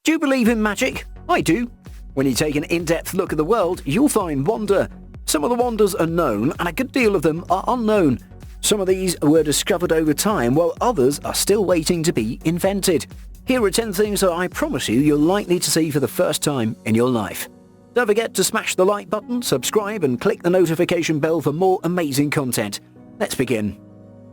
Do you believe in magic? I do. When you take an in-depth look at the world, you'll find wonder. Some of the wonders are known, and a good deal of them are unknown. Some of these were discovered over time, while others are still waiting to be invented. Here are 10 things that I promise you're likely to see for the first time in your life. Don't forget to smash the like button, subscribe, and click the notification bell for more amazing content. Let's begin.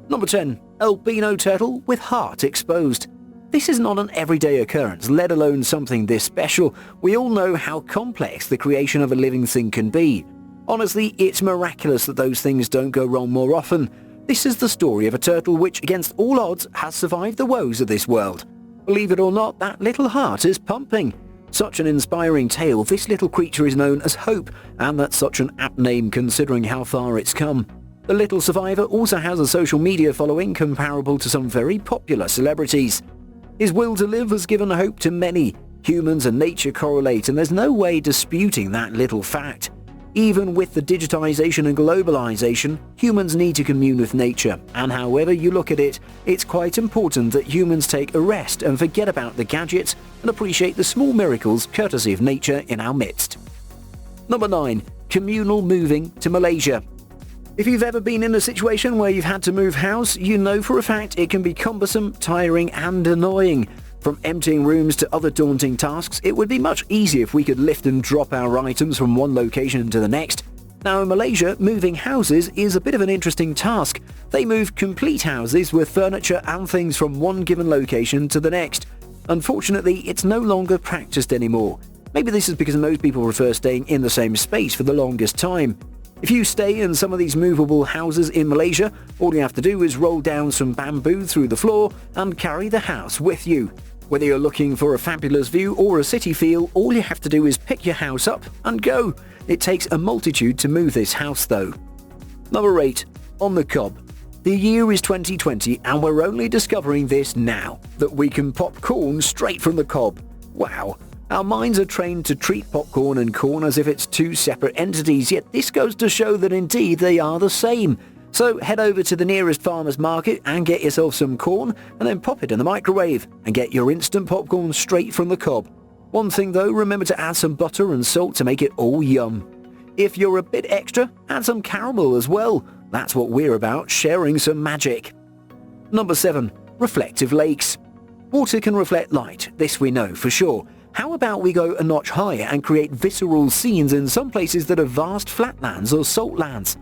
Number 10. Alino Turtle with heart exposed. This is not an everyday occurrence, let alone something this special. We all know how complex the creation of a living thing can be. Honestly, it's miraculous that those things don't go wrong more often. This is the story of a turtle which, against all odds, has survived the woes of this world. Believe it or not, that little heart is pumping. Such an inspiring tale. This little creature is known as Hope, and that's such an apt name considering how far it's come. The little survivor also has a social media following comparable to some very popular celebrities. His will to live has given hope to many. Humans and nature correlate, and there's no way disputing that little fact. Even with the digitization and globalization, humans need to commune with nature, and however you look at it, it's quite important that humans take a rest and forget about the gadgets and appreciate the small miracles courtesy of nature in our midst. Number 9. Communal moving to Malaysia. If you've ever been in a situation where you've had to move house, you know for a fact it can be cumbersome, tiring, and annoying. From emptying rooms to other daunting tasks, it would be much easier if we could lift and drop our items from one location to the next. Now in Malaysia, moving houses is a bit of an interesting task. They move complete houses with furniture and things from one given location to the next. Unfortunately, it's no longer practiced anymore. Maybe this is because most people prefer staying in the same space for the longest time. If you stay in some of these movable houses in Malaysia, all you have to do is roll down some bamboo through the floor and carry the house with you. Whether you're looking for a fabulous view or a city feel, all you have to do is pick your house up and go. It takes a multitude to move this house though. Number 8. On the cob. The year is 2020 and we're only discovering this now, that we can pop corn straight from the cob. Wow. Our minds are trained to treat popcorn and corn as if it's two separate entities, yet this goes to show that indeed they are the same. So head over to the nearest farmer's market and get yourself some corn and then pop it in the microwave and get your instant popcorn straight from the cob. One thing though, remember to add some butter and salt to make it all yum. If you're a bit extra, add some caramel as well. That's what we're about, sharing some magic. Number 7. Reflective lakes. Water can reflect light, this we know for sure. How about we go a notch higher and create visceral scenes in some places that are vast flatlands or saltlands?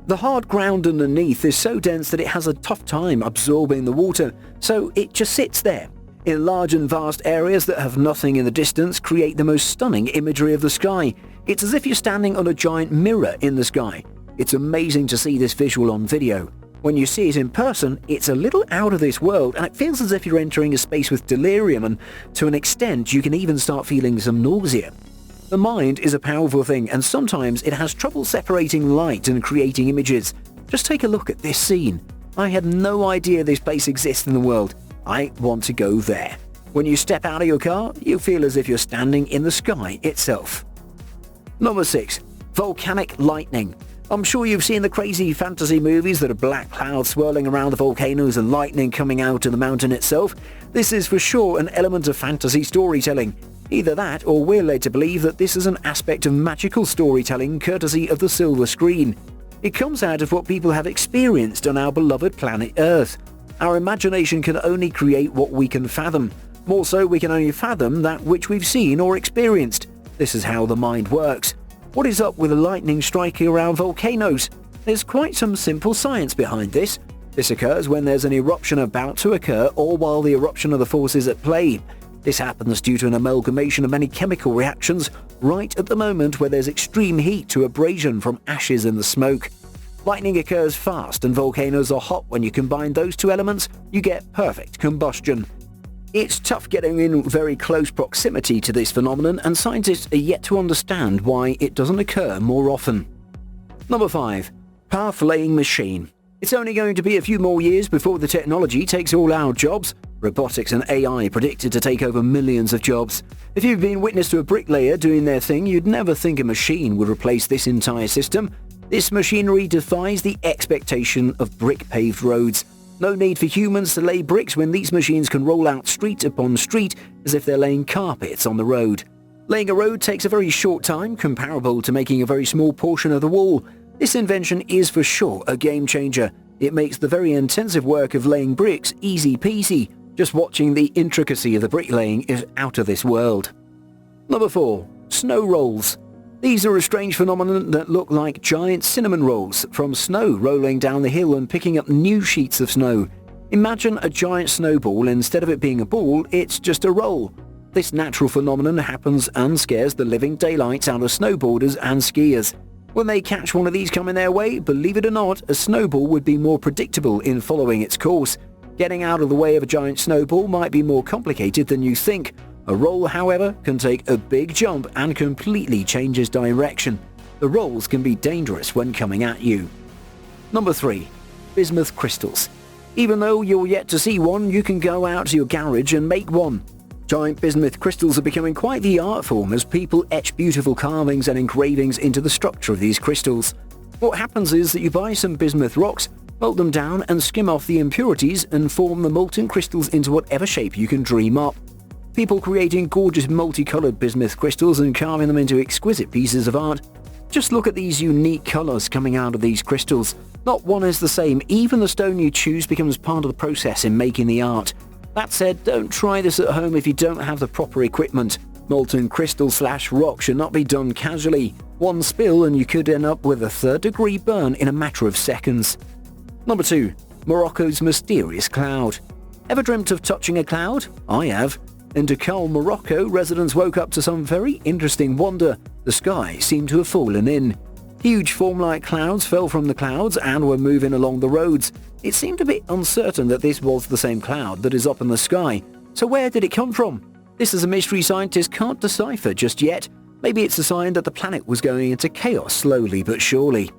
The hard ground underneath is so dense that it has a tough time absorbing the water, so it just sits there. In large and vast areas that have nothing in the distance create the most stunning imagery of the sky. It's as if you're standing on a giant mirror in the sky. It's amazing to see this visual on video. When you see it in person, it's a little out of this world and it feels as if you're entering a space with delirium, and to an extent you can even start feeling some nausea. The mind is a powerful thing and sometimes it has trouble separating light and creating images. Just take a look at this scene. I had no idea this place exists in the world. I want to go there. When you step out of your car, you feel as if you're standing in the sky itself. Number 6. Volcanic Lightning. I'm sure you've seen the crazy fantasy movies that are black clouds swirling around the volcanoes and lightning coming out of the mountain itself. This is for sure an element of fantasy storytelling. Either that, or we're led to believe that this is an aspect of magical storytelling courtesy of the silver screen. It comes out of what people have experienced on our beloved planet Earth. Our imagination can only create what we can fathom. More so, we can only fathom that which we've seen or experienced. This is how the mind works. What is up with the lightning striking around volcanoes? There's quite some simple science behind this. This occurs when there's an eruption about to occur or while the eruption of the force is at play. This happens due to an amalgamation of many chemical reactions right at the moment where there's extreme heat to abrasion from ashes in the smoke. Lightning occurs fast and volcanoes are hot. When you combine those two elements, you get perfect combustion. It's tough getting in very close proximity to this phenomenon, and scientists are yet to understand why it doesn't occur more often. Number 5. Path-laying machine. It's only going to be a few more years before the technology takes all our jobs. Robotics and AI predicted to take over millions of jobs. If you've been witness to a bricklayer doing their thing, you'd never think a machine would replace this entire system. This machinery defies the expectation of brick-paved roads. No need for humans to lay bricks when these machines can roll out street upon street as if they're laying carpets on the road. Laying a road takes a very short time, comparable to making a very small portion of the wall. This invention is for sure a game changer. It makes the very intensive work of laying bricks easy peasy. Just watching the intricacy of the bricklaying is out of this world. Number 4. Snow rolls. These are a strange phenomenon that look like giant cinnamon rolls from snow rolling down the hill and picking up new sheets of snow. Imagine a giant snowball. Instead of it being a ball, it's just a roll. This natural phenomenon happens and scares the living daylights out of snowboarders and skiers. When they catch one of these coming their way, believe it or not, a snowball would be more predictable in following its course. Getting out of the way of a giant snowball might be more complicated than you think. A roll, however, can take a big jump and completely changes direction. The rolls can be dangerous when coming at you. Number 3. Bismuth Crystals. Even though you're yet to see one, you can go out to your garage and make one. Giant bismuth crystals are becoming quite the art form as people etch beautiful carvings and engravings into the structure of these crystals. What happens is that you buy some bismuth rocks, melt them down and skim off the impurities and form the molten crystals into whatever shape you can dream up. People creating gorgeous multicolored bismuth crystals and carving them into exquisite pieces of art. Just look at these unique colors coming out of these crystals. Not one is the same. Even the stone you choose becomes part of the process in making the art. That said, don't try this at home if you don't have the proper equipment. Molten crystal/rock should not be done casually. One spill and you could end up with a third-degree burn in a matter of seconds. Number 2. Morocco's mysterious cloud. Ever dreamt of touching a cloud? I have. In Dakar, Morocco, residents woke up to some very interesting wonder. The sky seemed to have fallen in. Huge foam-like clouds fell from the clouds and were moving along the roads. It seemed a bit uncertain that this was the same cloud that is up in the sky. So where did it come from? This is a mystery scientists can't decipher just yet. Maybe it's a sign that the planet was going into chaos slowly but surely.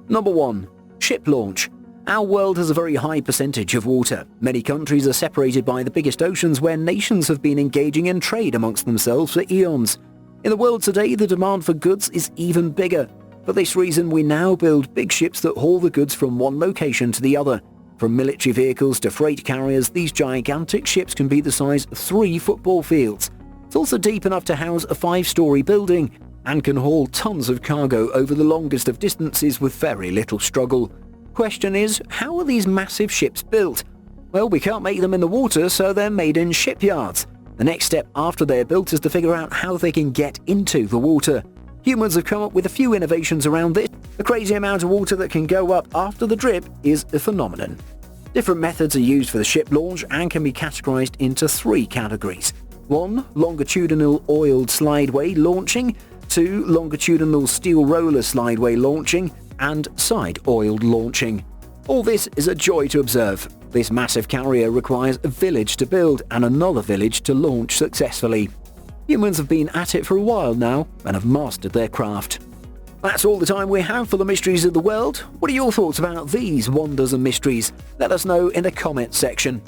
Number 1. Ship launch. Our world has a very high percentage of water. Many countries are separated by the biggest oceans where nations have been engaging in trade amongst themselves for eons. In the world today, the demand for goods is even bigger. For this reason, we now build big ships that haul the goods from one location to the other. From military vehicles to freight carriers, these gigantic ships can be the size of 3 football fields. It's also deep enough to house a 5-story building and can haul tons of cargo over the longest of distances with very little struggle. Question is, how are these massive ships built? Well, we can't make them in the water, so they're made in shipyards. The next step after they're built is to figure out how they can get into the water. Humans have come up with a few innovations around this. The crazy amount of water that can go up after the drip is a phenomenon. Different methods are used for the ship launch and can be categorized into 3 categories. 1. Longitudinal oiled slideway launching. 2. Longitudinal steel roller slideway launching. And side oiled launching. All this is a joy to observe. This massive carrier requires a village to build and another village to launch successfully. Humans have been at it for a while now and have mastered their craft. That's all the time we have for the mysteries of the world. What are your thoughts about these wonders and mysteries? Let us know in the comment section.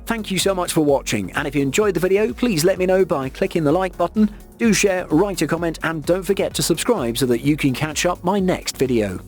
Thank you so much for watching, and if you enjoyed the video, please let me know by clicking the like button. Do share, write a comment, and don't forget to subscribe so that you can catch up my next video.